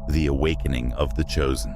The Awakening of the Chosen.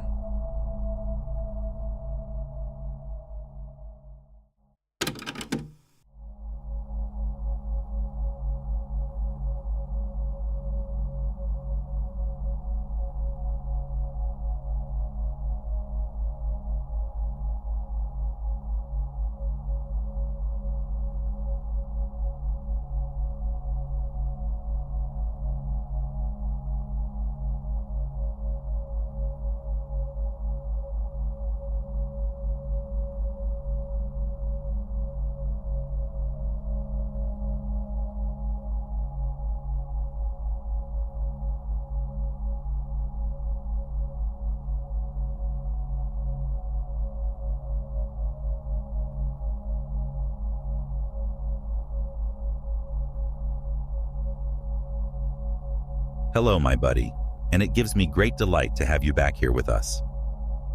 Hello, my buddy, and it gives me great delight to have you back here with us.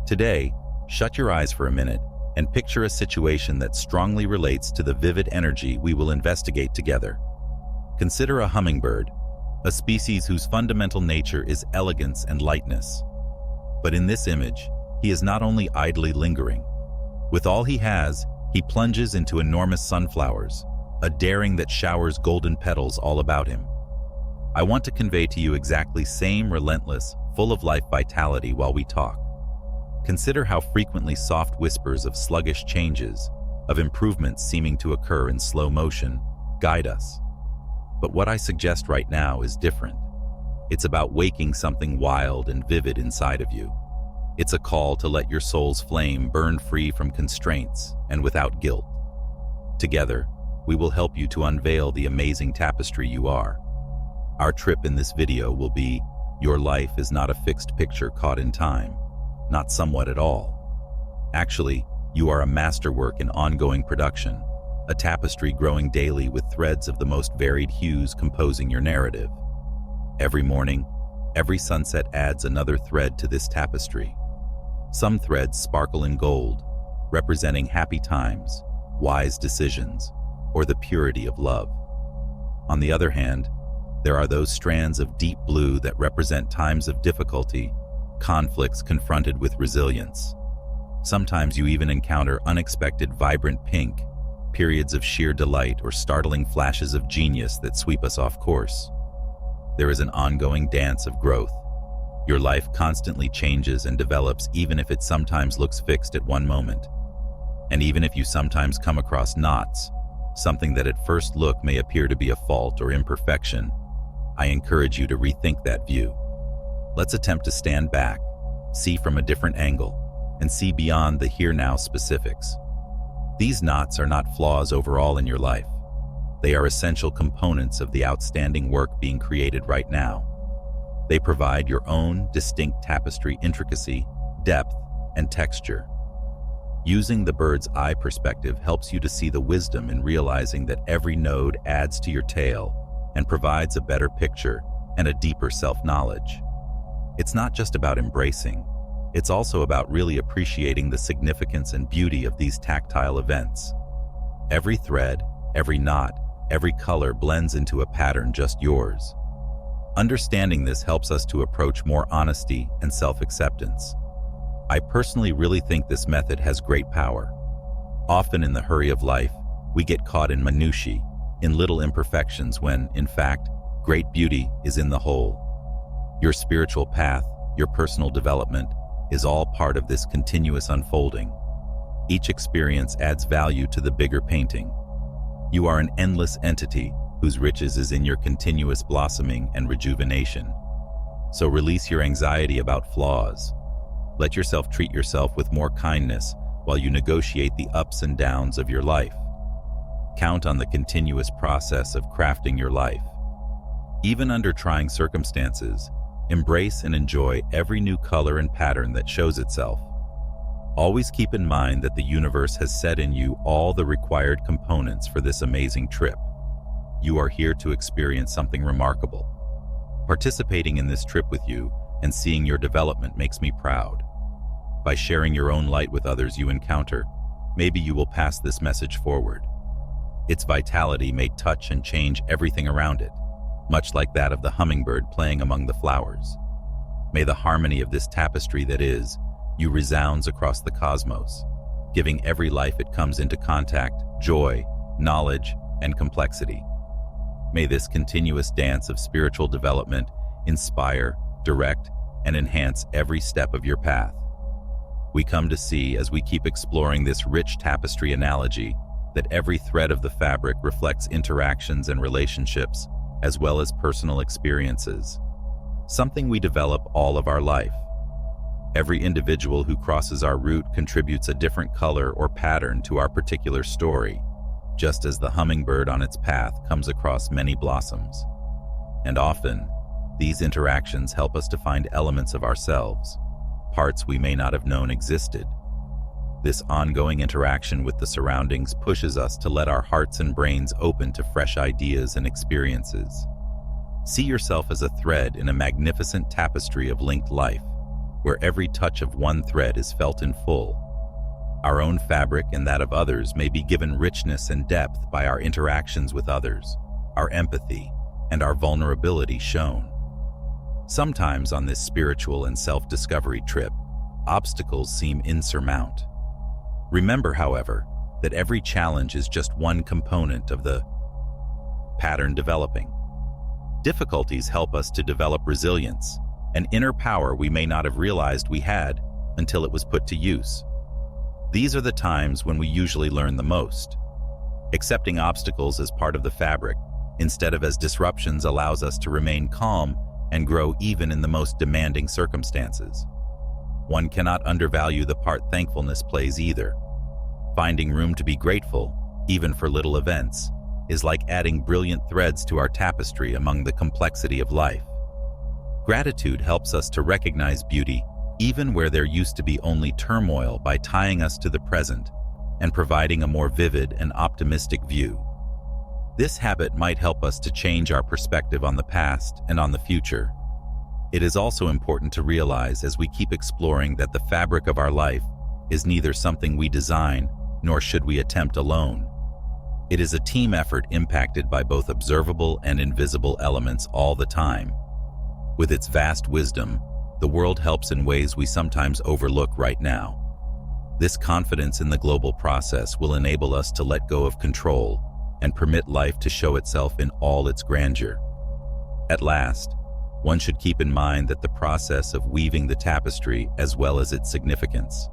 Today, shut your eyes for a minute and picture a situation that strongly relates to the vivid energy we will investigate together. Consider a hummingbird, a species whose fundamental nature is elegance and lightness. But in this image, he is not only idly lingering. With all he has, he plunges into enormous sunflowers, a daring that showers golden petals all about him. I want to convey to you exactly same relentless, full of life vitality while we talk. Consider how frequently soft whispers of sluggish changes, of improvements seeming to occur in slow motion, guide us. But what I suggest right now is different. It's about waking something wild and vivid inside of you. It's a call to let your soul's flame burn free from constraints and without guilt. Together, we will help you to unveil the amazing tapestry you are. Our trip in this video will be, your life is not a fixed picture caught in time, not somewhat at all. Actually, you are a masterwork in ongoing production, a tapestry growing daily with threads of the most varied hues composing your narrative. Every morning, every sunset adds another thread to this tapestry. Some threads sparkle in gold, representing happy times, wise decisions, or the purity of love. On the other hand, there are those strands of deep blue that represent times of difficulty, conflicts confronted with resilience. Sometimes you even encounter unexpected vibrant pink, periods of sheer delight or startling flashes of genius that sweep us off course. There is an ongoing dance of growth. Your life constantly changes and develops even if it sometimes looks fixed at one moment. And even if you sometimes come across knots, something that at first look may appear to be a fault or imperfection, I encourage you to rethink that view. Let's attempt to stand back, see from a different angle, and see beyond the here-now specifics. These knots are not flaws overall in your life. They are essential components of the outstanding work being created right now. They provide your own distinct tapestry intricacy, depth, and texture. Using the bird's eye perspective helps you to see the wisdom in realizing that every node adds to your tale and provides a better picture and a deeper self-knowledge. It's not just about embracing, it's also about really appreciating the significance and beauty of these tactile events. Every thread, every knot, every color blends into a pattern just yours. Understanding this helps us to approach more honesty and self-acceptance. I personally really think this method has great power. Often in the hurry of life, we get caught in minutiae, in little imperfections when, in fact, great beauty is in the whole. Your spiritual path, your personal development, is all part of this continuous unfolding. Each experience adds value to the bigger painting. You are an endless entity whose riches is in your continuous blossoming and rejuvenation. So release your anxiety about flaws. Let yourself treat yourself with more kindness while you negotiate the ups and downs of your life. Count on the continuous process of crafting your life. Even under trying circumstances, embrace and enjoy every new color and pattern that shows itself. Always keep in mind that the universe has set in you all the required components for this amazing trip. You are here to experience something remarkable. Participating in this trip with you and seeing your development makes me proud. By sharing your own light with others you encounter, maybe you will pass this message forward. Its vitality may touch and change everything around it, much like that of the hummingbird playing among the flowers. May the harmony of this tapestry that is you resounds across the cosmos, giving every life it comes into contact joy, knowledge, and complexity. May this continuous dance of spiritual development inspire, direct, and enhance every step of your path. We come to see, as we keep exploring this rich tapestry analogy, that every thread of the fabric reflects interactions and relationships, as well as personal experiences, something we develop all of our life. Every individual who crosses our route contributes a different color or pattern to our particular story, just as the hummingbird on its path comes across many blossoms. And often, these interactions help us to find elements of ourselves, parts we may not have known existed. This ongoing interaction with the surroundings pushes us to let our hearts and brains open to fresh ideas and experiences. See yourself as a thread in a magnificent tapestry of linked life, where every touch of one thread is felt in full. Our own fabric and that of others may be given richness and depth by our interactions with others, our empathy, and our vulnerability shown. Sometimes on this spiritual and self-discovery trip, obstacles seem insurmountable. Remember, however, that every challenge is just one component of the pattern developing. Difficulties help us to develop resilience, an inner power we may not have realized we had until it was put to use. These are the times when we usually learn the most. Accepting obstacles as part of the fabric, instead of as disruptions, allows us to remain calm and grow even in the most demanding circumstances. One cannot undervalue the part thankfulness plays either. Finding room to be grateful, even for little events, is like adding brilliant threads to our tapestry among the complexity of life. Gratitude helps us to recognize beauty, even where there used to be only turmoil, by tying us to the present and providing a more vivid and optimistic view. This habit might help us to change our perspective on the past and on the future. It is also important to realize as we keep exploring that the fabric of our life is neither something we design nor should we attempt alone. It is a team effort impacted by both observable and invisible elements all the time. With its vast wisdom, the world helps in ways we sometimes overlook right now. This confidence in the global process will enable us to let go of control and permit life to show itself in all its grandeur. At last, one should keep in mind that the process of weaving the tapestry as well as its significance.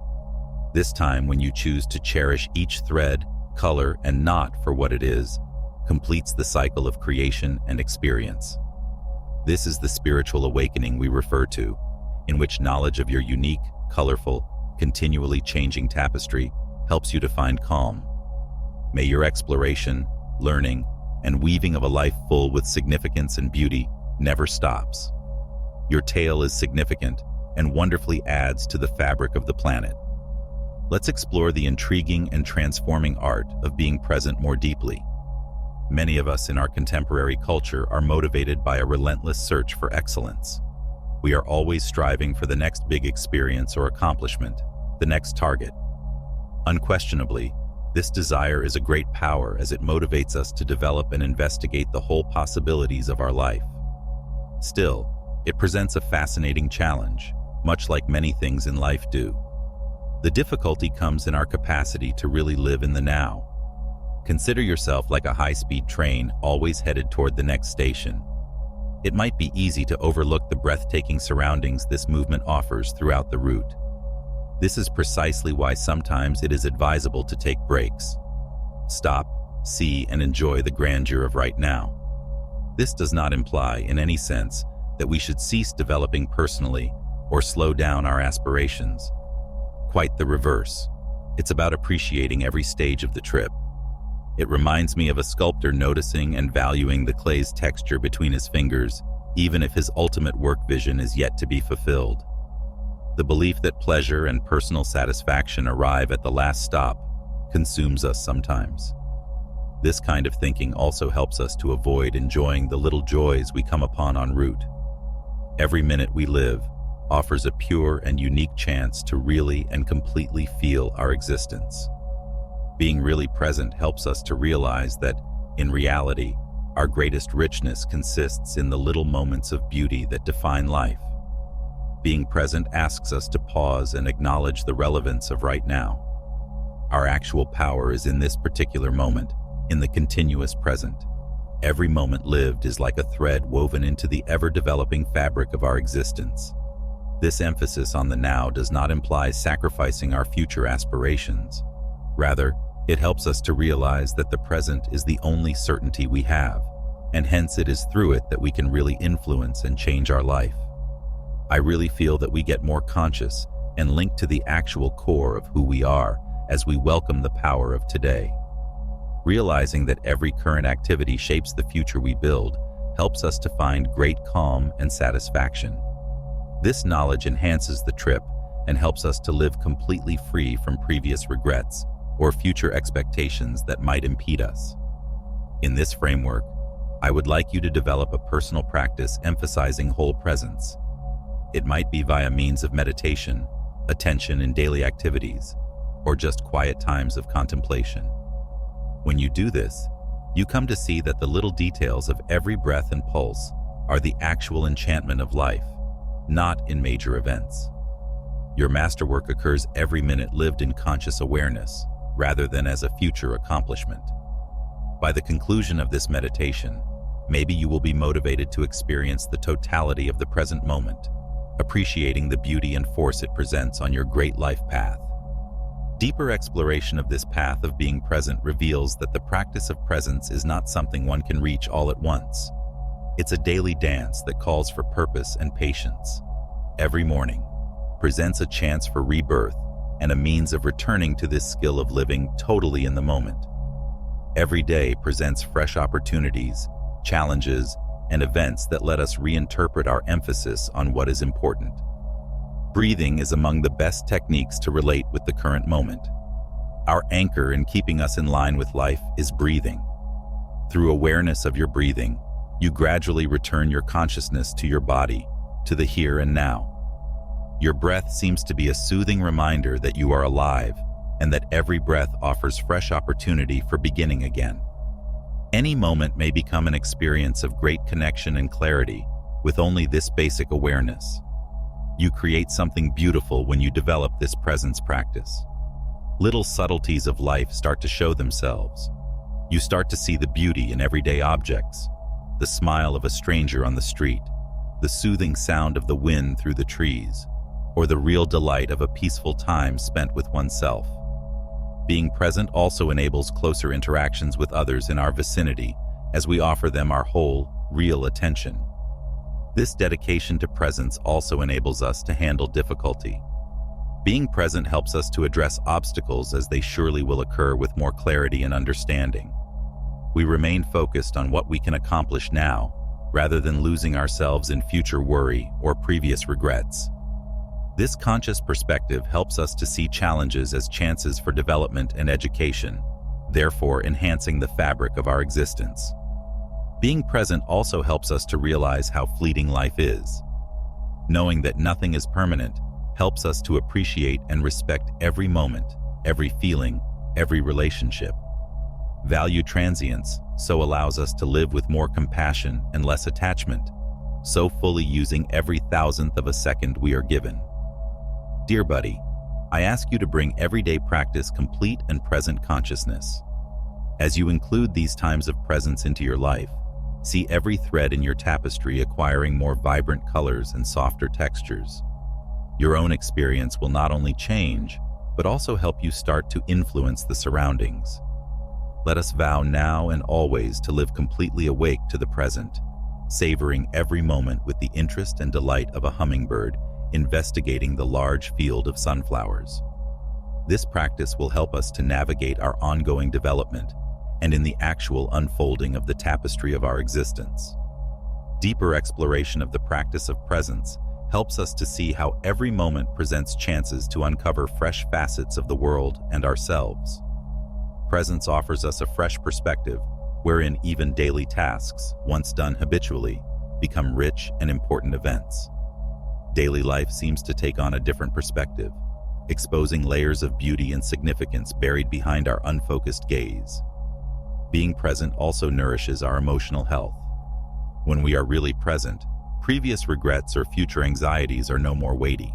This time, when you choose to cherish each thread, color, and knot for what it is, completes the cycle of creation and experience. This is the spiritual awakening we refer to, in which knowledge of your unique, colorful, continually changing tapestry helps you to find calm. May your exploration, learning, and weaving of a life full with significance and beauty never stops. Your tale is significant and wonderfully adds to the fabric of the planet. Let's explore the intriguing and transforming art of being present more deeply. Many of us in our contemporary culture are motivated by a relentless search for excellence. We are always striving for the next big experience or accomplishment, the next target. Unquestionably, this desire is a great power as it motivates us to develop and investigate the whole possibilities of our life. Still, it presents a fascinating challenge, much like many things in life do. The difficulty comes in our capacity to really live in the now. Consider yourself like a high-speed train always headed toward the next station. It might be easy to overlook the breathtaking surroundings this movement offers throughout the route. This is precisely why sometimes it is advisable to take breaks. Stop, see, and enjoy the grandeur of right now. This does not imply, in any sense, that we should cease developing personally or slow down our aspirations. Quite the reverse. It's about appreciating every stage of the trip. It reminds me of a sculptor noticing and valuing the clay's texture between his fingers, even if his ultimate work vision is yet to be fulfilled. The belief that pleasure and personal satisfaction arrive at the last stop consumes us sometimes. This kind of thinking also helps us to avoid enjoying the little joys we come upon en route. Every minute we live offers a pure and unique chance to really and completely feel our existence. Being really present helps us to realize that, in reality, our greatest richness consists in the little moments of beauty that define life. Being present asks us to pause and acknowledge the relevance of right now. Our actual power is in this particular moment, in the continuous present. Every moment lived is like a thread woven into the ever-developing fabric of our existence. This emphasis on the now does not imply sacrificing our future aspirations. Rather, it helps us to realize that the present is the only certainty we have, and hence it is through it that we can really influence and change our life. I really feel that we get more conscious and linked to the actual core of who we are as we welcome the power of today. Realizing that every current activity shapes the future we build helps us to find great calm and satisfaction. This knowledge enhances the trip and helps us to live completely free from previous regrets or future expectations that might impede us. In this framework, I would like you to develop a personal practice emphasizing whole presence. It might be via means of meditation, attention in daily activities, or just quiet times of contemplation. When you do this, you come to see that the little details of every breath and pulse are the actual enchantment of life, not in major events. Your masterwork occurs every minute lived in conscious awareness, rather than as a future accomplishment. By the conclusion of this meditation, maybe you will be motivated to experience the totality of the present moment, appreciating the beauty and force it presents on your great life path. Deeper exploration of this path of being present reveals that the practice of presence is not something one can reach all at once. It's a daily dance that calls for purpose and patience. Every morning presents a chance for rebirth and a means of returning to this skill of living totally in the moment. Every day presents fresh opportunities, challenges, and events that let us reinterpret our emphasis on what is important. Breathing is among the best techniques to relate with the current moment. Our anchor in keeping us in line with life is breathing. Through awareness of your breathing, you gradually return your consciousness to your body, to the here and now. Your breath seems to be a soothing reminder that you are alive and that every breath offers fresh opportunity for beginning again. Any moment may become an experience of great connection and clarity with only this basic awareness. You create something beautiful when you develop this presence practice. Little subtleties of life start to show themselves. You start to see the beauty in everyday objects, the smile of a stranger on the street, the soothing sound of the wind through the trees, or the real delight of a peaceful time spent with oneself. Being present also enables closer interactions with others in our vicinity as we offer them our whole, real attention. This dedication to presence also enables us to handle difficulty. Being present helps us to address obstacles as they surely will occur with more clarity and understanding. We remain focused on what we can accomplish now, rather than losing ourselves in future worry or previous regrets. This conscious perspective helps us to see challenges as chances for development and education, therefore enhancing the fabric of our existence. Being present also helps us to realize how fleeting life is. Knowing that nothing is permanent helps us to appreciate and respect every moment, every feeling, every relationship. Value transience so allows us to live with more compassion and less attachment, so fully using every thousandth of a second we are given. Dear buddy, I ask you to bring everyday practice complete and present consciousness. As you include these times of presence into your life, see every thread in your tapestry acquiring more vibrant colors and softer textures. Your own experience will not only change, but also help you start to influence the surroundings. Let us vow now and always to live completely awake to the present, savoring every moment with the interest and delight of a hummingbird investigating the large field of sunflowers. This practice will help us to navigate our ongoing development and in the actual unfolding of the tapestry of our existence. Deeper exploration of the practice of presence helps us to see how every moment presents chances to uncover fresh facets of the world and ourselves. Presence offers us a fresh perspective wherein even daily tasks, once done habitually, become rich and important events. Daily life seems to take on a different perspective, exposing layers of beauty and significance buried behind our unfocused gaze. Being present also nourishes our emotional health. When we are really present, Previous regrets or future anxieties are no more weighty.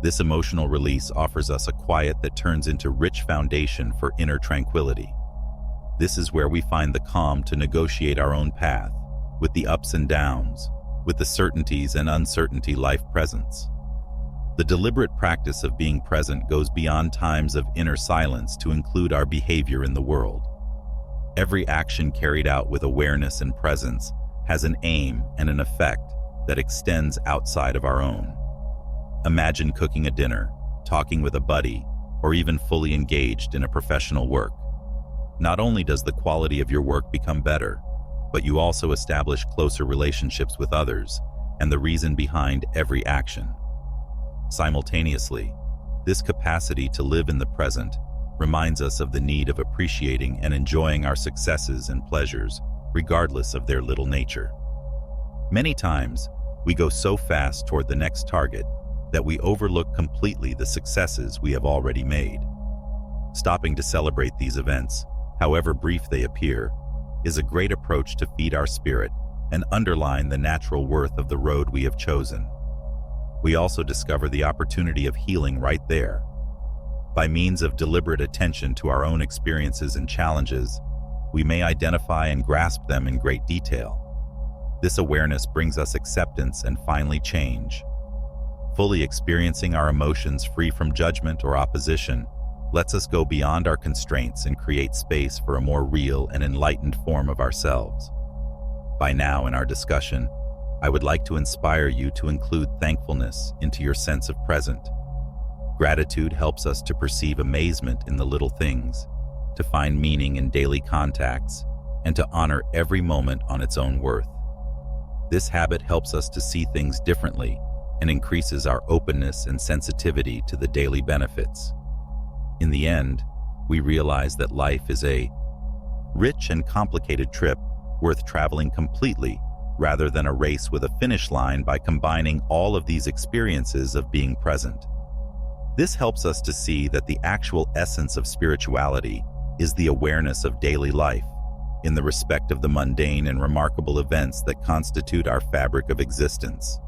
This emotional release offers us a quiet that turns into rich foundation for inner tranquility. This is where we find the calm to negotiate our own path, with the ups and downs, with the certainties and uncertainty life presents. The deliberate practice of being present goes beyond times of inner silence to include our behavior in the world. Every action carried out with awareness and presence has an aim and an effect that extends outside of our own. Imagine cooking a dinner, talking with a buddy, or even fully engaged in a professional work. Not only does the quality of your work become better, but you also establish closer relationships with others and the reason behind every action. Simultaneously, this capacity to live in the present reminds us of the need of appreciating and enjoying our successes and pleasures, regardless of their little nature. Many times, we go so fast toward the next target that we overlook completely the successes we have already made. Stopping to celebrate these events, however brief they appear, is a great approach to feed our spirit and underline the natural worth of the road we have chosen. We also discover the opportunity of healing right there. By means of deliberate attention to our own experiences and challenges, we may identify and grasp them in great detail. This awareness brings us acceptance and finally change. Fully experiencing our emotions free from judgment or opposition lets us go beyond our constraints and create space for a more real and enlightened form of ourselves. By now in our discussion, I would like to inspire you to include thankfulness into your sense of present. Gratitude helps us to perceive amazement in the little things, to find meaning in daily contacts, and to honor every moment on its own worth. This habit helps us to see things differently and increases our openness and sensitivity to the daily benefits. In the end, we realize that life is a rich and complicated trip worth traveling completely rather than a race with a finish line by combining all of these experiences of being present. This helps us to see that the actual essence of spirituality is the awareness of daily life, in the respect of the mundane and remarkable events that constitute our fabric of existence.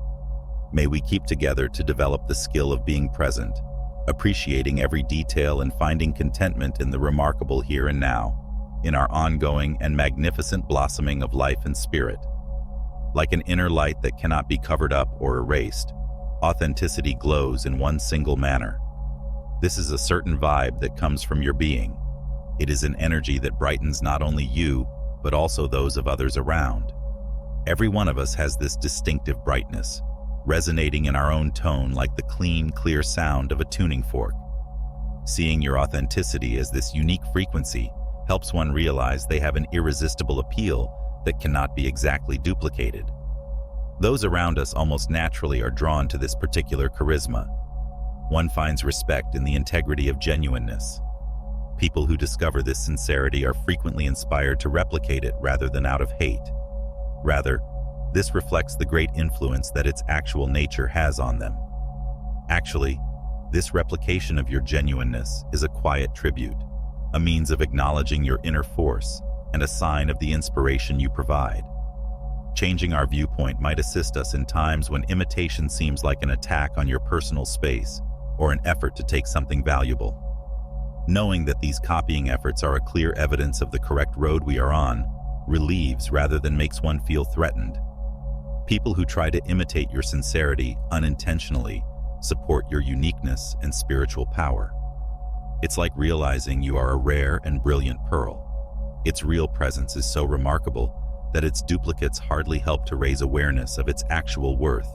May we keep together to develop the skill of being present, appreciating every detail and finding contentment in the remarkable here and now, in our ongoing and magnificent blossoming of life and spirit. Like an inner light that cannot be covered up or erased, authenticity glows in one single manner. This is a certain vibe that comes from your being. It is an energy that brightens not only you, but also those of others around. Every one of us has this distinctive brightness, resonating in our own tone like the clean, clear sound of a tuning fork. Seeing your authenticity as this unique frequency helps one realize they have an irresistible appeal that cannot be exactly duplicated. Those around us almost naturally are drawn to this particular charisma. One finds respect in the integrity of genuineness. People who discover this sincerity are frequently inspired to replicate it rather than out of hate. Rather, this reflects the great influence that its actual nature has on them. Actually, this replication of your genuineness is a quiet tribute, a means of acknowledging your inner force and a sign of the inspiration you provide. Changing our viewpoint might assist us in times when imitation seems like an attack on your personal space or an effort to take something valuable. Knowing that these copying efforts are a clear evidence of the correct road we are on relieves rather than makes one feel threatened. People who try to imitate your sincerity unintentionally support your uniqueness and spiritual power. It's like realizing you are a rare and brilliant pearl. Its real presence is so remarkable that its duplicates hardly help to raise awareness of its actual worth.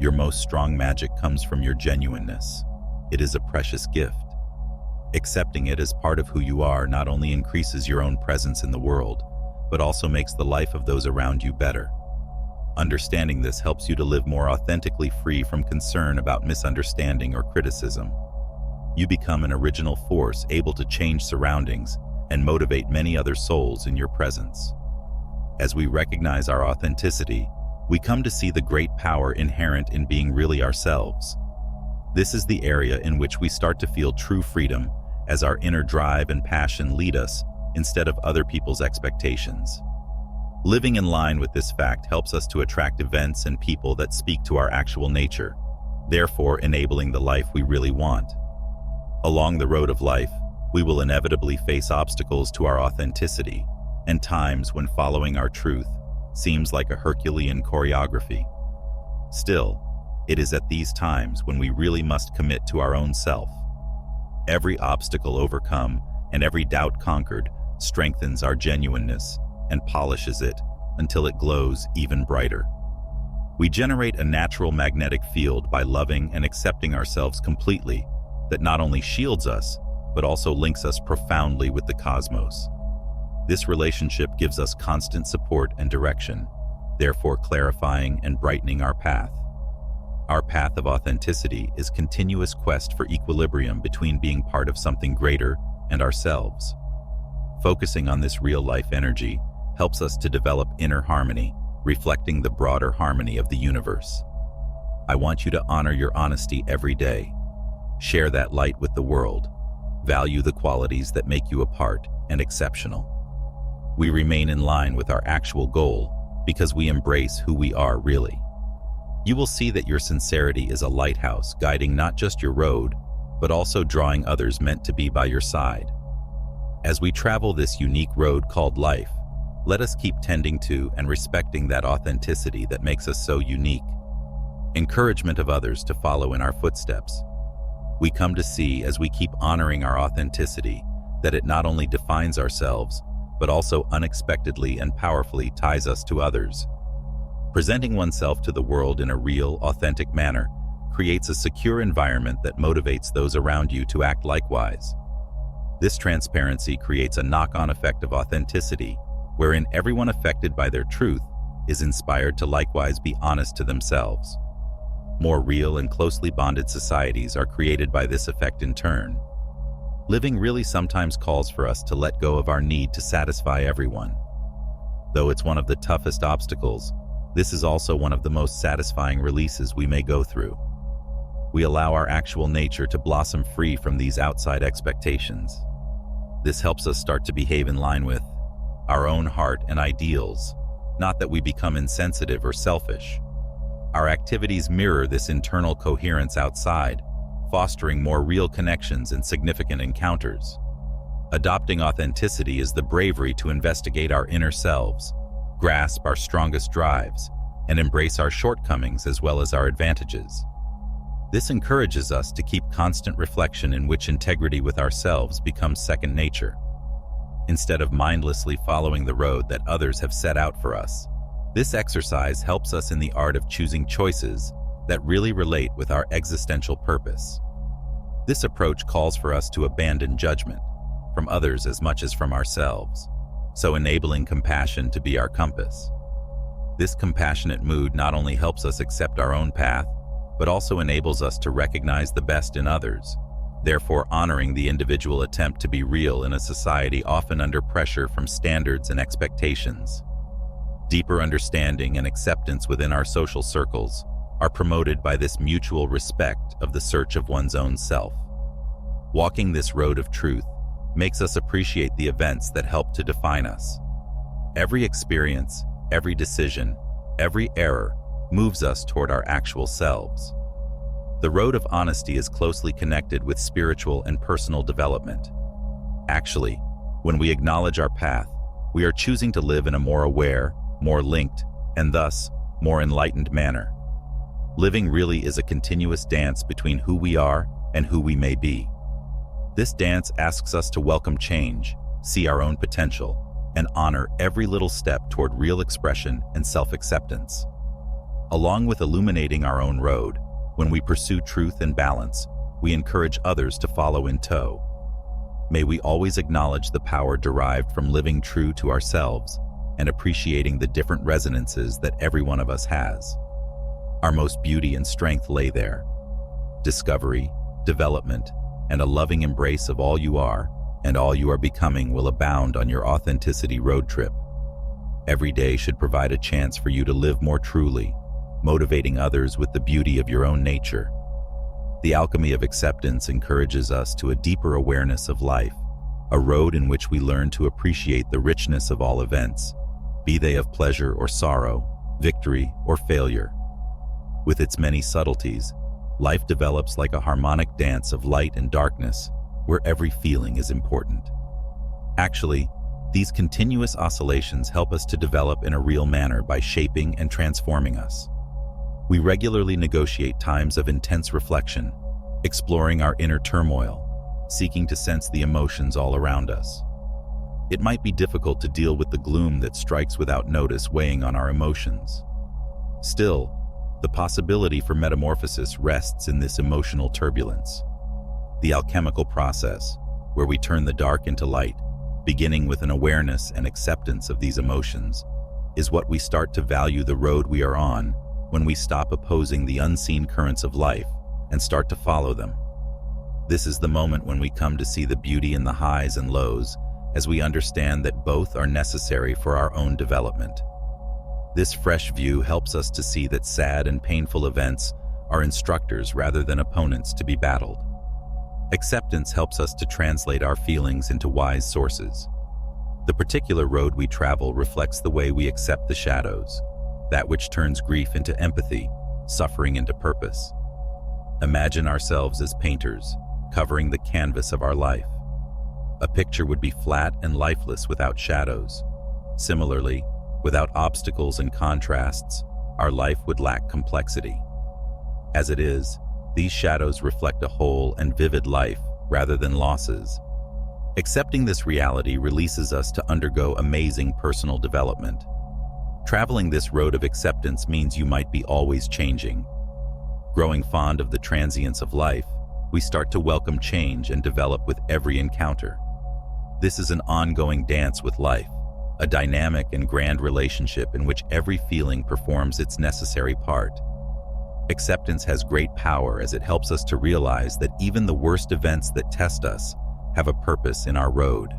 Your most strong magic comes from your genuineness. It is a precious gift. Accepting it as part of who you are not only increases your own presence in the world, but also makes the life of those around you better. Understanding this helps you to live more authentically, free from concern about misunderstanding or criticism. You become an original force able to change surroundings and motivate many other souls in your presence. As we recognize our authenticity, we come to see the great power inherent in being really ourselves. This is the area in which we start to feel true freedom as our inner drive and passion lead us instead of other people's expectations. Living in line with this fact helps us to attract events and people that speak to our actual nature, therefore enabling the life we really want. Along the road of life, we will inevitably face obstacles to our authenticity, and times when following our truth seems like a Herculean choreography. Still, it is at these times when we really must commit to our own self. Every obstacle overcome and every doubt conquered strengthens our genuineness and polishes it until it glows even brighter. We generate a natural magnetic field by loving and accepting ourselves completely that not only shields us, but also links us profoundly with the cosmos. This relationship gives us constant support and direction, therefore clarifying and brightening our path. Our path of authenticity is continuous quest for equilibrium between being part of something greater and ourselves. Focusing on this real-life energy helps us to develop inner harmony, reflecting the broader harmony of the universe. I want you to honor your honesty every day. Share that light with the world. Value the qualities that make you apart and exceptional. We remain in line with our actual goal because we embrace who we are really. You will see that your sincerity is a lighthouse guiding not just your road, but also drawing others meant to be by your side. As we travel this unique road called life, let us keep tending to and respecting that authenticity that makes us so unique. Encouragement of others to follow in our footsteps. We come to see as we keep honoring our authenticity that it not only defines ourselves, but also unexpectedly and powerfully ties us to others. Presenting oneself to the world in a real, authentic manner creates a secure environment that motivates those around you to act likewise. This transparency creates a knock-on effect of authenticity, wherein everyone affected by their truth is inspired to likewise be honest to themselves. More real and closely bonded societies are created by this effect in turn. Living really sometimes calls for us to let go of our need to satisfy everyone. Though it's one of the toughest obstacles, this is also one of the most satisfying releases we may go through. We allow our actual nature to blossom free from these outside expectations. This helps us start to behave in line with our own heart and ideals, not that we become insensitive or selfish. Our activities mirror this internal coherence outside, fostering more real connections and significant encounters. Adopting authenticity is the bravery to investigate our inner selves, grasp our strongest drives, and embrace our shortcomings as well as our advantages. This encourages us to keep constant reflection in which integrity with ourselves becomes second nature. Instead of mindlessly following the road that others have set out for us, this exercise helps us in the art of choosing choices that really relate with our existential purpose. This approach calls for us to abandon judgment from others as much as from ourselves, so enabling compassion to be our compass. This compassionate mood not only helps us accept our own path, but also enables us to recognize the best in others, therefore honoring the individual attempt to be real in a society often under pressure from standards and expectations. Deeper understanding and acceptance within our social circles are promoted by this mutual respect of the search of one's own self. Walking this road of truth makes us appreciate the events that help to define us. Every experience, every decision, every error moves us toward our actual selves. The road of honesty is closely connected with spiritual and personal development. Actually, when we acknowledge our path, we are choosing to live in a more aware, more linked, and thus, more enlightened manner. Living really is a continuous dance between who we are and who we may be. This dance asks us to welcome change, see our own potential, and honor every little step toward real expression and self-acceptance. Along with illuminating our own road, when we pursue truth and balance, we encourage others to follow in tow. May we always acknowledge the power derived from living true to ourselves and appreciating the different resonances that every one of us has. Our most beauty and strength lay there. Discovery, development, and a loving embrace of all you are and all you are becoming will abound on your authenticity road trip. Every day should provide a chance for you to live more truly, motivating others with the beauty of your own nature. The alchemy of acceptance encourages us to a deeper awareness of life, a road in which we learn to appreciate the richness of all events, be they of pleasure or sorrow, victory or failure. With its many subtleties, life develops like a harmonic dance of light and darkness, where every feeling is important. Actually, these continuous oscillations help us to develop in a real manner by shaping and transforming us. We regularly negotiate times of intense reflection, exploring our inner turmoil, seeking to sense the emotions all around us. It might be difficult to deal with the gloom that strikes without notice, weighing on our emotions. Still, the possibility for metamorphosis rests in this emotional turbulence. The alchemical process, where we turn the dark into light, beginning with an awareness and acceptance of these emotions, is what we start to value the road we are on when we stop opposing the unseen currents of life and start to follow them. This is the moment when we come to see the beauty in the highs and lows, as we understand that both are necessary for our own development. This fresh view helps us to see that sad and painful events are instructors rather than opponents to be battled. Acceptance helps us to translate our feelings into wise sources. The particular road we travel reflects the way we accept the shadows, that which turns grief into empathy, suffering into purpose. Imagine ourselves as painters, covering the canvas of our life. A picture would be flat and lifeless without shadows. Similarly, without obstacles and contrasts, our life would lack complexity. As it is, these shadows reflect a whole and vivid life rather than losses. Accepting this reality releases us to undergo amazing personal development. Traveling this road of acceptance means you might be always changing. Growing fond of the transience of life, we start to welcome change and develop with every encounter. This is an ongoing dance with life, a dynamic and grand relationship in which every feeling performs its necessary part. Acceptance has great power as it helps us to realize that even the worst events that test us have a purpose in our road.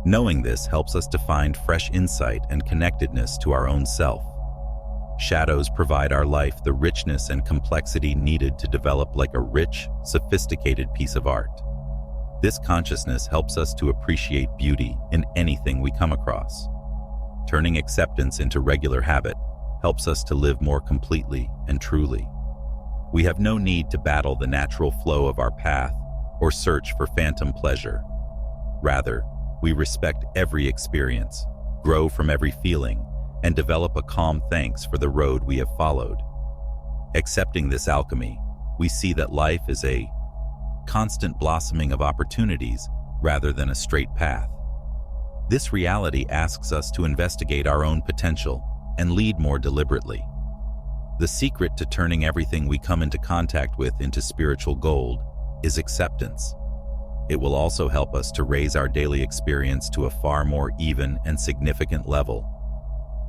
Knowing this helps us to find fresh insight and connectedness to our own self. Shadows provide our life the richness and complexity needed to develop like a rich, sophisticated piece of art. This consciousness helps us to appreciate beauty in anything we come across. Turning acceptance into regular habit helps us to live more completely and truly. We have no need to battle the natural flow of our path or search for phantom pleasure. Rather, we respect every experience, grow from every feeling, and develop a calm thanks for the road we have followed. Accepting this alchemy, we see that life is a constant blossoming of opportunities rather than a straight path. This reality asks us to investigate our own potential and lead more deliberately. The secret to turning everything we come into contact with into spiritual gold is acceptance. It will also help us to raise our daily experience to a far more even and significant level.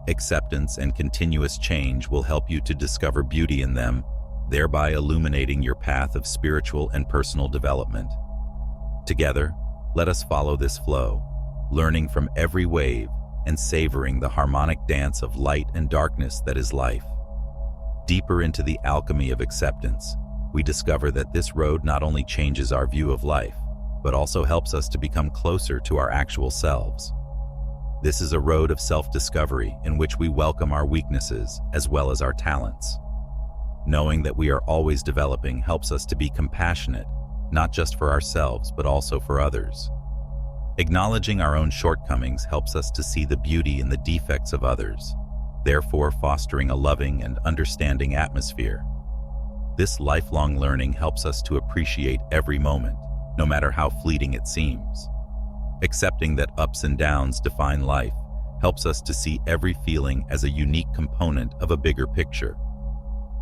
Acceptance and continuous change will help you to discover beauty in them, thereby illuminating your path of spiritual and personal development. Together, let us follow this flow, learning from every wave and savoring the harmonic dance of light and darkness that is life. Deeper into the alchemy of acceptance, we discover that this road not only changes our view of life, but also helps us to become closer to our actual selves. This is a road of self-discovery in which we welcome our weaknesses as well as our talents. Knowing that we are always developing helps us to be compassionate, not just for ourselves, but also for others. Acknowledging our own shortcomings helps us to see the beauty in the defects of others, therefore fostering a loving and understanding atmosphere. This lifelong learning helps us to appreciate every moment, no matter how fleeting it seems. Accepting that ups and downs define life helps us to see every feeling as a unique component of a bigger picture.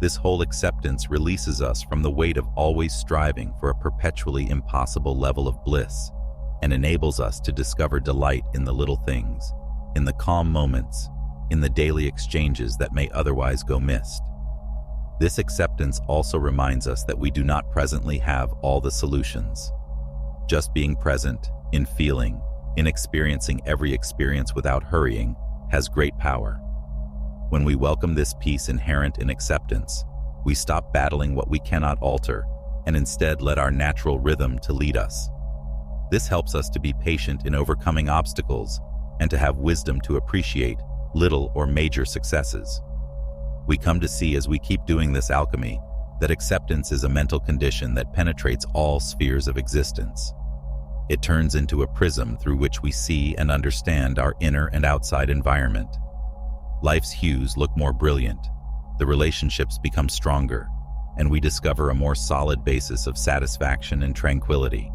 This whole acceptance releases us from the weight of always striving for a perpetually impossible level of bliss and enables us to discover delight in the little things, in the calm moments, in the daily exchanges that may otherwise go missed. This acceptance also reminds us that we do not presently have all the solutions. Just being present, in feeling, in experiencing every experience without hurrying, has great power. When we welcome this peace inherent in acceptance, we stop battling what we cannot alter and instead let our natural rhythm to lead us. This helps us to be patient in overcoming obstacles and to have wisdom to appreciate little or major successes. We come to see as we keep doing this alchemy that acceptance is a mental condition that penetrates all spheres of existence. It turns into a prism through which we see and understand our inner and outside environment. Life's hues look more brilliant, the relationships become stronger, and we discover a more solid basis of satisfaction and tranquility.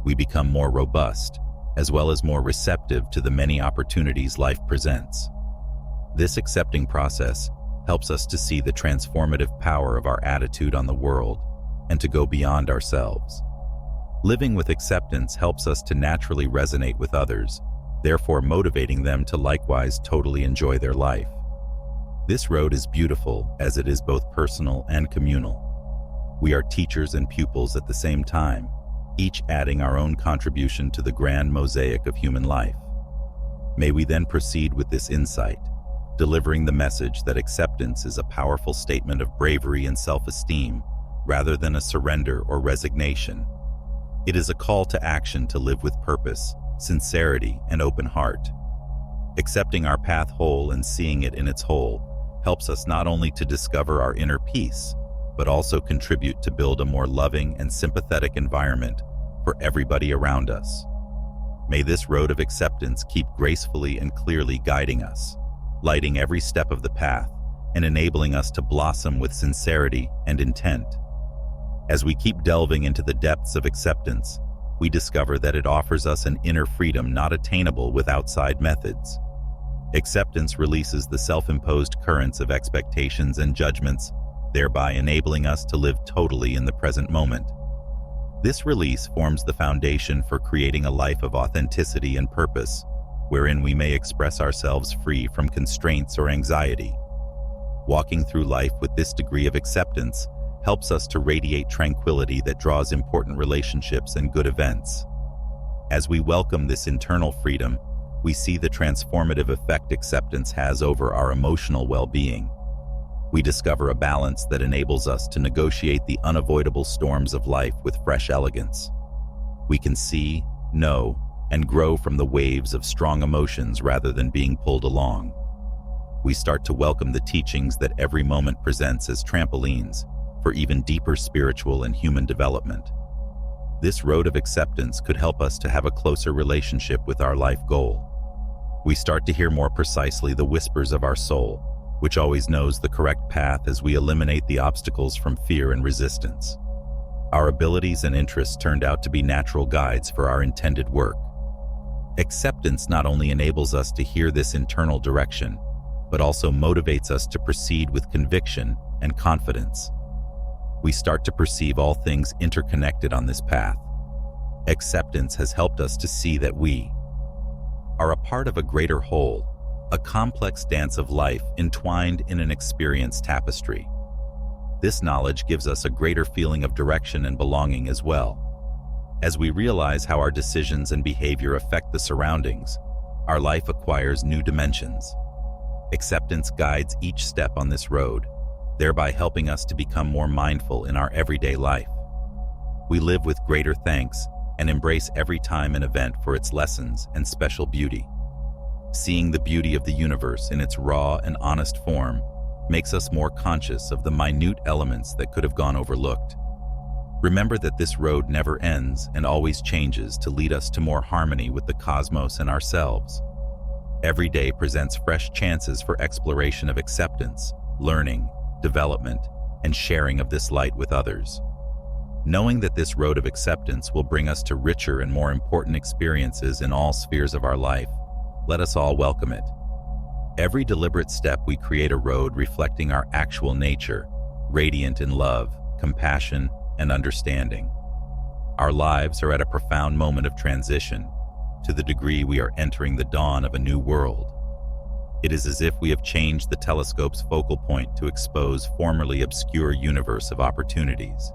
We become more robust, as well as more receptive to the many opportunities life presents. This accepting process helps us to see the transformative power of our attitude on the world and to go beyond ourselves. Living with acceptance helps us to naturally resonate with others, therefore motivating them to likewise totally enjoy their life. This road is beautiful as it is both personal and communal. We are teachers and pupils at the same time, each adding our own contribution to the grand mosaic of human life. May we then proceed with this insight, delivering the message that acceptance is a powerful statement of bravery and self-esteem, rather than a surrender or resignation. It is a call to action to live with purpose, sincerity, and open heart. Accepting our path whole and seeing it in its whole helps us not only to discover our inner peace, but also contribute to build a more loving and sympathetic environment for everybody around us. May this road of acceptance keep gracefully and clearly guiding us, lighting every step of the path and enabling us to blossom with sincerity and intent. As we keep delving into the depths of acceptance, we discover that it offers us an inner freedom not attainable with outside methods. Acceptance releases the self-imposed currents of expectations and judgments, thereby enabling us to live totally in the present moment. This release forms the foundation for creating a life of authenticity and purpose, wherein we may express ourselves free from constraints or anxiety. Walking through life with this degree of acceptance helps us to radiate tranquility that draws important relationships and good events. As we welcome this internal freedom, we see the transformative effect acceptance has over our emotional well-being. We discover a balance that enables us to negotiate the unavoidable storms of life with fresh elegance. We can see, know, and grow from the waves of strong emotions rather than being pulled along. We start to welcome the teachings that every moment presents as trampolines for even deeper spiritual and human development. This road of acceptance could help us to have a closer relationship with our life goal. We start to hear more precisely the whispers of our soul, which always knows the correct path as we eliminate the obstacles from fear and resistance. Our abilities and interests turned out to be natural guides for our intended work. Acceptance not only enables us to hear this internal direction, but also motivates us to proceed with conviction and confidence. We start to perceive all things interconnected on this path. Acceptance has helped us to see that we are a part of a greater whole, a complex dance of life entwined in an experience tapestry. This knowledge gives us a greater feeling of direction and belonging as well. As we realize how our decisions and behavior affect the surroundings, our life acquires new dimensions. Acceptance guides each step on this road, thereby helping us to become more mindful in our everyday life. We live with greater thanks and embrace every time and event for its lessons and special beauty. Seeing the beauty of the universe in its raw and honest form makes us more conscious of the minute elements that could have gone overlooked. Remember that this road never ends and always changes to lead us to more harmony with the cosmos and ourselves. Every day presents fresh chances for exploration of acceptance, learning, development, and sharing of this light with others. Knowing that this road of acceptance will bring us to richer and more important experiences in all spheres of our life, let us all welcome it. Every deliberate step we create a road reflecting our actual nature, radiant in love, compassion, and understanding. Our lives are at a profound moment of transition, to the degree we are entering the dawn of a new world. It is as if we have changed the telescope's focal point to expose formerly obscure universe of opportunities.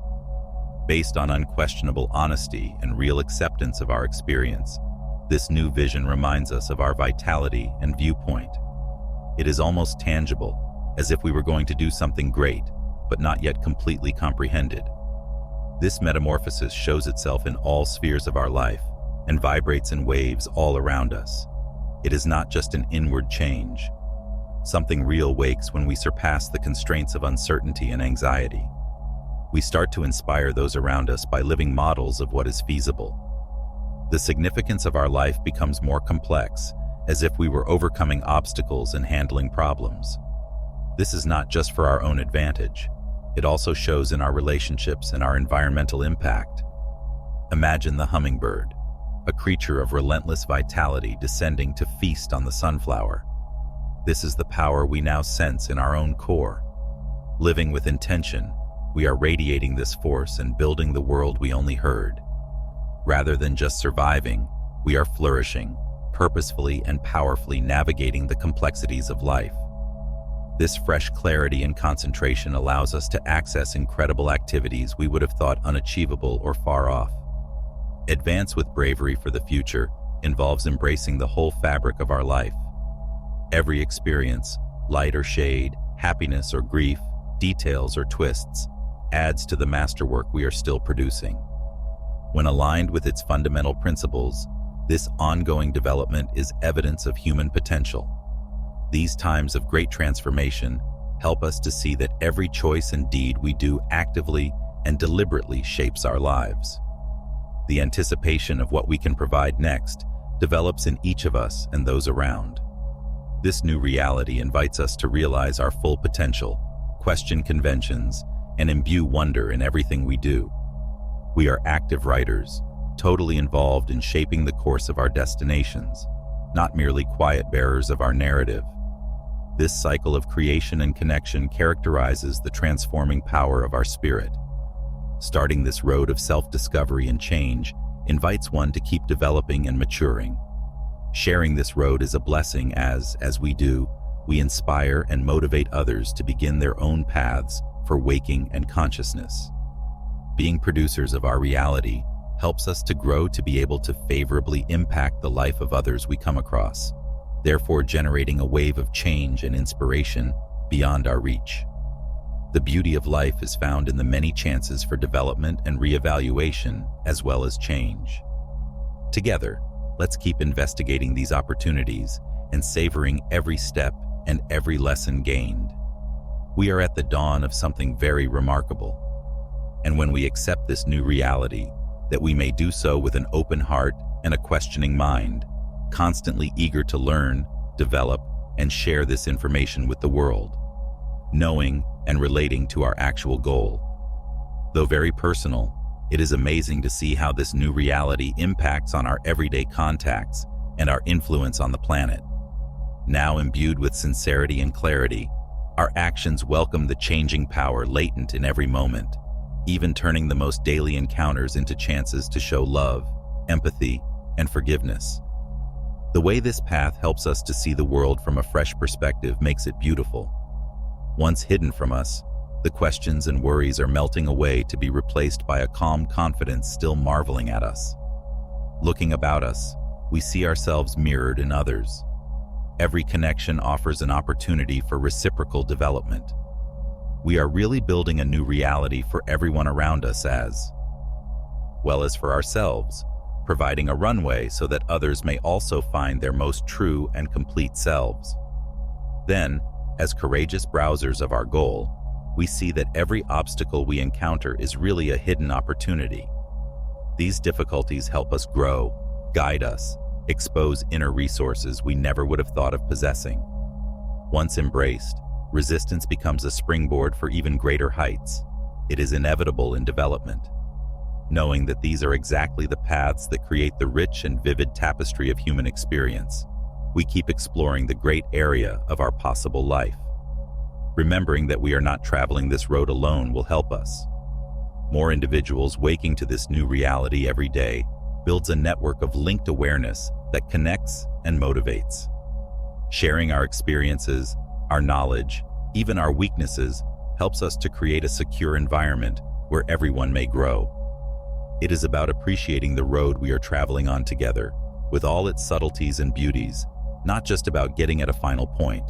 Based on unquestionable honesty and real acceptance of our experience, this new vision reminds us of our vitality and viewpoint. It is almost tangible, as if we were going to do something great, but not yet completely comprehended. This metamorphosis shows itself in all spheres of our life and vibrates in waves all around us. It is not just an inward change. Something real wakes when we surpass the constraints of uncertainty and anxiety. We start to inspire those around us by living models of what is feasible. The significance of our life becomes more complex, as if we were overcoming obstacles and handling problems. This is not just for our own advantage. It also shows in our relationships and our environmental impact. Imagine the hummingbird, a creature of relentless vitality descending to feast on the sunflower. This is the power we now sense in our own core. Living with intention, we are radiating this force and building the world we only heard. Rather than just surviving, we are flourishing, purposefully and powerfully navigating the complexities of life. This fresh clarity and concentration allows us to access incredible activities we would have thought unachievable or far off. Advance with bravery for the future involves embracing the whole fabric of our life. Every experience, light or shade, happiness or grief, details or twists, adds to the masterwork we are still producing. When aligned with its fundamental principles, this ongoing development is evidence of human potential. These times of great transformation help us to see that every choice and deed we do actively and deliberately shapes our lives. The anticipation of what we can provide next develops in each of us and those around. This new reality invites us to realize our full potential, question conventions, and imbue wonder in everything we do. We are active writers, totally involved in shaping the course of our destinations, not merely quiet bearers of our narrative. This cycle of creation and connection characterizes the transforming power of our spirit. Starting this road of self-discovery and change invites one to keep developing and maturing. Sharing this road is a blessing as we do, we inspire and motivate others to begin their own paths for waking and consciousness. Being producers of our reality helps us to grow to be able to favorably impact the life of others we come across, therefore generating a wave of change and inspiration beyond our reach. The beauty of life is found in the many chances for development and reevaluation, as well as change. Together, let's keep investigating these opportunities and savoring every step and every lesson gained. We are at the dawn of something very remarkable. And when we accept this new reality, that we may do so with an open heart and a questioning mind, constantly eager to learn, develop, and share this information with the world, knowing and relating to our actual goal. Though very personal, it is amazing to see how this new reality impacts on our everyday contacts and our influence on the planet. Now imbued with sincerity and clarity, our actions welcome the changing power latent in every moment, even turning the most daily encounters into chances to show love, empathy, and forgiveness. The way this path helps us to see the world from a fresh perspective makes it beautiful. Once hidden from us, the questions and worries are melting away to be replaced by a calm confidence still marveling at us. Looking about us, we see ourselves mirrored in others. Every connection offers an opportunity for reciprocal development. We are really building a new reality for everyone around us as well as for ourselves, providing a runway so that others may also find their most true and complete selves. Then, as courageous browsers of our goal, we see that every obstacle we encounter is really a hidden opportunity. These difficulties help us grow, guide us, expose inner resources we never would have thought of possessing. Once embraced, resistance becomes a springboard for even greater heights. It is inevitable in development. Knowing that these are exactly the paths that create the rich and vivid tapestry of human experience, we keep exploring the great area of our possible life. Remembering that we are not traveling this road alone will help us. More individuals waking to this new reality every day builds a network of linked awareness that connects and motivates. Sharing our experiences, our knowledge, even our weaknesses, helps us to create a secure environment where everyone may grow. It is about appreciating the road we are traveling on together, with all its subtleties and beauties, not just about getting at a final point.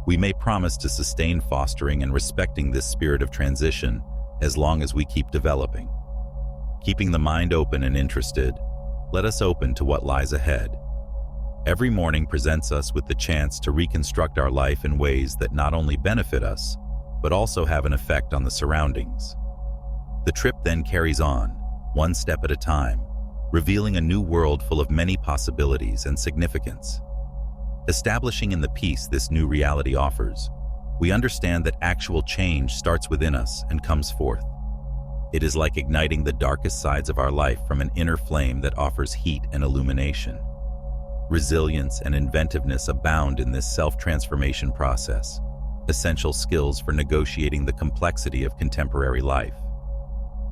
We may promise to sustain fostering and respecting this spirit of transition as long as we keep developing. Keeping the mind open and interested, let us open to what lies ahead. Every morning presents us with the chance to reconstruct our life in ways that not only benefit us, but also have an effect on the surroundings. The trip then carries on, one step at a time, revealing a new world full of many possibilities and significance. Establishing in the peace this new reality offers, we understand that actual change starts within us and comes forth. It is like igniting the darkest sides of our life from an inner flame that offers heat and illumination. Resilience and inventiveness abound in this self-transformation process, essential skills for negotiating the complexity of contemporary life.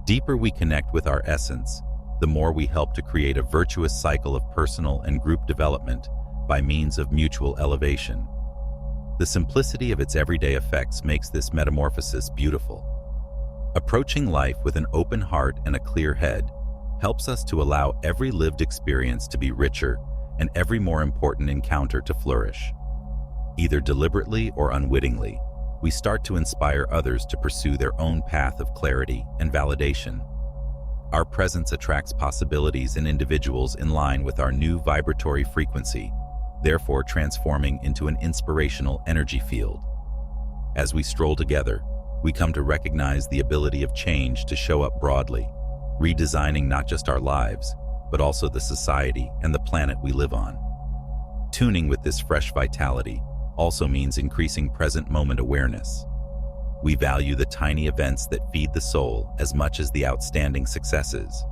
Deeper we connect with our essence, the more we help to create a virtuous cycle of personal and group development by means of mutual elevation. The simplicity of its everyday effects makes this metamorphosis beautiful. Approaching life with an open heart and a clear head helps us to allow every lived experience to be richer and every more important encounter to flourish. Either deliberately or unwittingly, we start to inspire others to pursue their own path of clarity and validation. Our presence attracts possibilities in individuals in line with our new vibratory frequency, therefore transforming into an inspirational energy field. As we stroll together, we come to recognize the ability of change to show up broadly, redesigning not just our lives, but also the society and the planet we live on. Tuning with this fresh vitality also means increasing present moment awareness. We value the tiny events that feed the soul as much as the outstanding successes.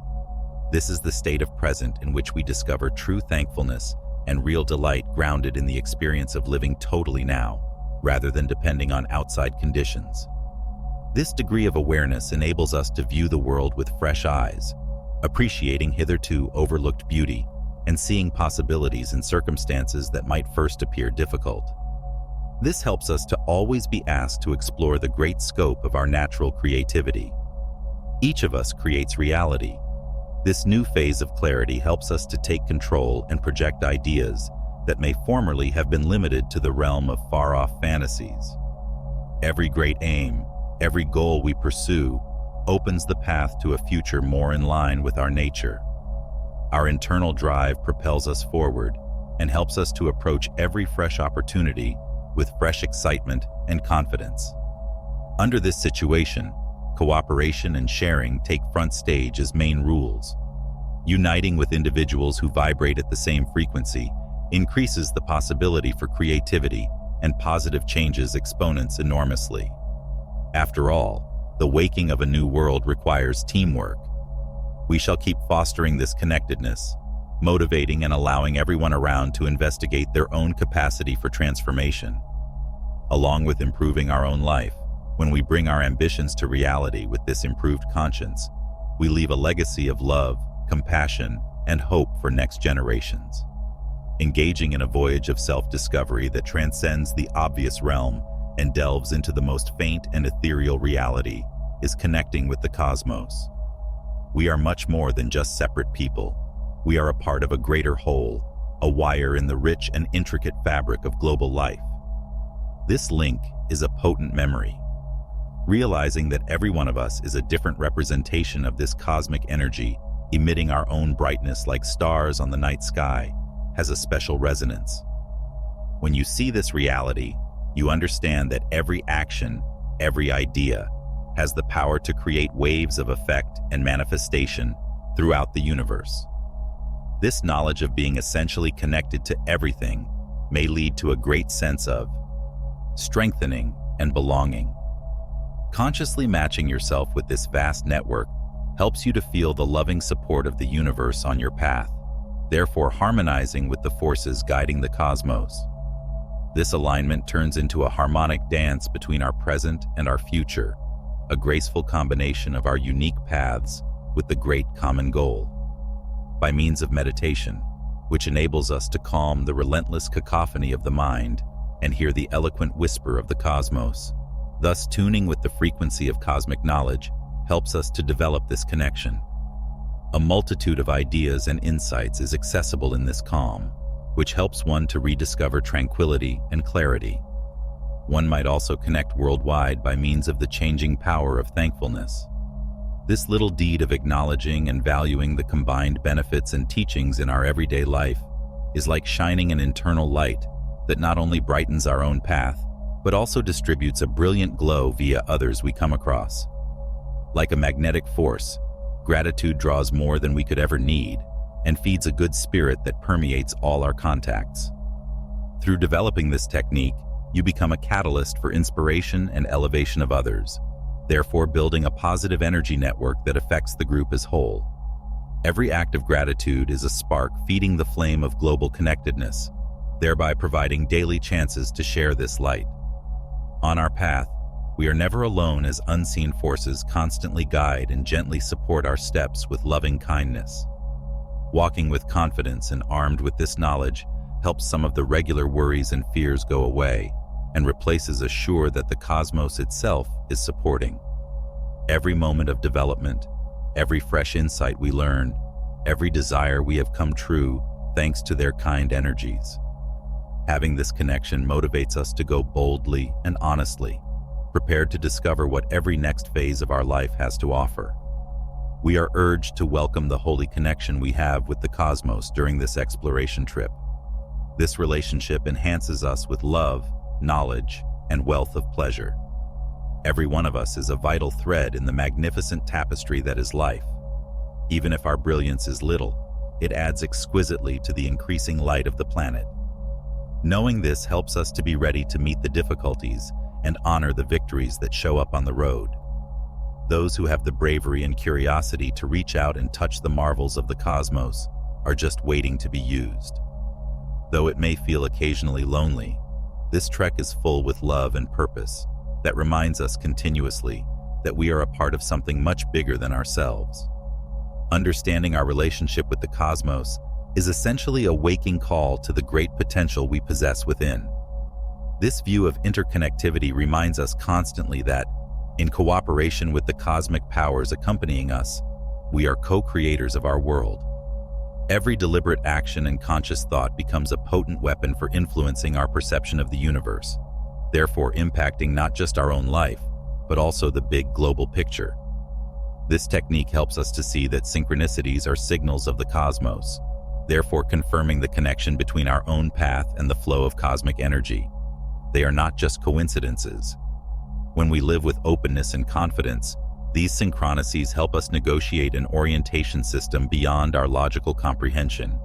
This is the state of present in which we discover true thankfulness and real delight grounded in the experience of living totally now, rather than depending on outside conditions. This degree of awareness enables us to view the world with fresh eyes, appreciating hitherto overlooked beauty and seeing possibilities in circumstances that might first appear difficult. This helps us to always be asked to explore the great scope of our natural creativity. Each of us creates reality. This new phase of clarity helps us to take control and project ideas that may formerly have been limited to the realm of far-off fantasies. Every great aim, every goal we pursue, opens the path to a future more in line with our nature. Our internal drive propels us forward and helps us to approach every fresh opportunity with fresh excitement and confidence. Under this situation, cooperation and sharing take front stage as main rules. Uniting with individuals who vibrate at the same frequency increases the possibility for creativity and positive changes exponents enormously. After all, the waking of a new world requires teamwork. We shall keep fostering this connectedness, motivating and allowing everyone around to investigate their own capacity for transformation. Along with improving our own life, when we bring our ambitions to reality with this improved conscience, we leave a legacy of love, compassion, and hope for next generations. Engaging in a voyage of self-discovery that transcends the obvious realm and delves into the most faint and ethereal reality is connecting with the cosmos. We are much more than just separate people. We are a part of a greater whole, a wire in the rich and intricate fabric of global life. This link is a potent memory. Realizing that every one of us is a different representation of this cosmic energy, emitting our own brightness like stars on the night sky, has a special resonance. When you see this reality, you understand that every action, every idea, has the power to create waves of effect and manifestation throughout the universe. This knowledge of being essentially connected to everything may lead to a great sense of strengthening and belonging. Consciously matching yourself with this vast network helps you to feel the loving support of the universe on your path, therefore harmonizing with the forces guiding the cosmos. This alignment turns into a harmonic dance between our present and our future, a graceful combination of our unique paths with the great common goal. By means of meditation, which enables us to calm the relentless cacophony of the mind and hear the eloquent whisper of the cosmos, thus tuning with the frequency of cosmic knowledge helps us to develop this connection. A multitude of ideas and insights is accessible in this calm, which helps one to rediscover tranquility and clarity. One might also connect worldwide by means of the changing power of thankfulness. This little deed of acknowledging and valuing the combined benefits and teachings in our everyday life is like shining an internal light that not only brightens our own path, but also distributes a brilliant glow via others we come across. Like a magnetic force, gratitude draws more than we could ever need and feeds a good spirit that permeates all our contacts. Through developing this technique, you become a catalyst for inspiration and elevation of others, therefore building a positive energy network that affects the group as whole. Every act of gratitude is a spark feeding the flame of global connectedness, thereby providing daily chances to share this light. On our path, we are never alone as unseen forces constantly guide and gently support our steps with loving kindness. Walking with confidence and armed with this knowledge helps some of the regular worries and fears go away and replaces a sure that the cosmos itself is supporting. Every moment of development, every fresh insight we learn, every desire we have come true thanks to their kind energies. Having this connection motivates us to go boldly and honestly, prepared to discover what every next phase of our life has to offer. We are urged to welcome the holy connection we have with the cosmos during this exploration trip. This relationship enhances us with love, knowledge, and wealth of pleasure. Every one of us is a vital thread in the magnificent tapestry that is life. Even if our brilliance is little, it adds exquisitely to the increasing light of the planet. Knowing this helps us to be ready to meet the difficulties and honor the victories that show up on the road. Those who have the bravery and curiosity to reach out and touch the marvels of the cosmos are just waiting to be used. Though it may feel occasionally lonely, this trek is full with love and purpose that reminds us continuously that we are a part of something much bigger than ourselves. Understanding our relationship with the cosmos is essentially a waking call to the great potential we possess within. This view of interconnectivity reminds us constantly that, in cooperation with the cosmic powers accompanying us, we are co-creators of our world. Every deliberate action and conscious thought becomes a potent weapon for influencing our perception of the universe, therefore impacting not just our own life, but also the big global picture. This technique helps us to see that synchronicities are signals of the cosmos, therefore confirming the connection between our own path and the flow of cosmic energy. They are not just coincidences. When we live with openness and confidence, these synchronicities help us negotiate an orientation system beyond our logical comprehension.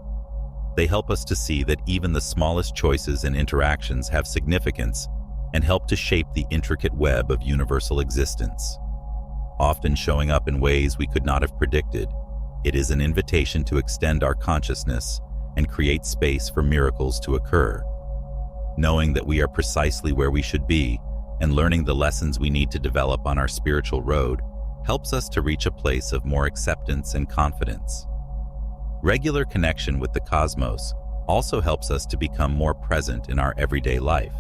They help us to see that even the smallest choices and interactions have significance and help to shape the intricate web of universal existence. Often showing up in ways we could not have predicted, it is an invitation to extend our consciousness and create space for miracles to occur. Knowing that we are precisely where we should be and learning the lessons we need to develop on our spiritual road helps us to reach a place of more acceptance and confidence. Regular connection with the cosmos also helps us to become more present in our everyday life.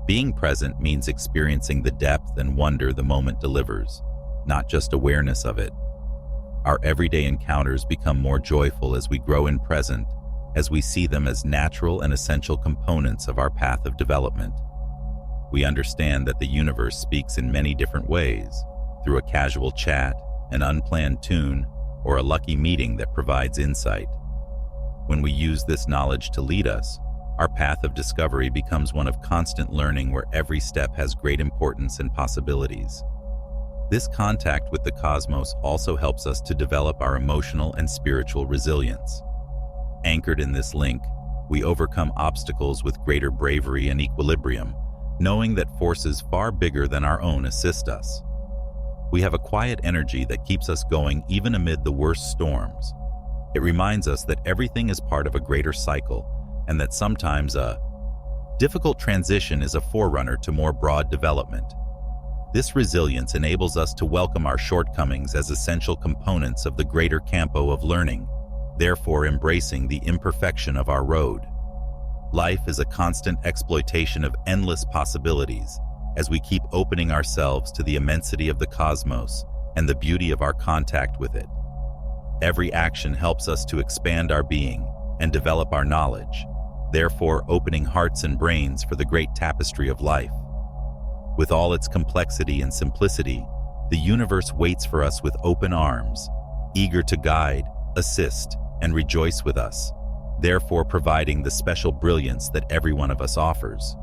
Being present means experiencing the depth and wonder the moment delivers, not just awareness of it. Our everyday encounters become more joyful as we grow in present, as we see them as natural and essential components of our path of development. We understand that the universe speaks in many different ways, through a casual chat, an unplanned tune, or a lucky meeting that provides insight. When we use this knowledge to lead us, our path of discovery becomes one of constant learning where every step has great importance and possibilities. This contact with the cosmos also helps us to develop our emotional and spiritual resilience. Anchored in this link, we overcome obstacles with greater bravery and equilibrium, knowing that forces far bigger than our own assist us. We have a quiet energy that keeps us going even amid the worst storms. It reminds us that everything is part of a greater cycle, and that sometimes a difficult transition is a forerunner to more broad development. This resilience enables us to welcome our shortcomings as essential components of the greater campo of learning, therefore embracing the imperfection of our road. Life is a constant exploitation of endless possibilities as we keep opening ourselves to the immensity of the cosmos and the beauty of our contact with it. Every action helps us to expand our being and develop our knowledge, therefore opening hearts and brains for the great tapestry of life. With all its complexity and simplicity, the universe waits for us with open arms, eager to guide, assist, and rejoice with us, therefore providing the special brilliance that every one of us offers.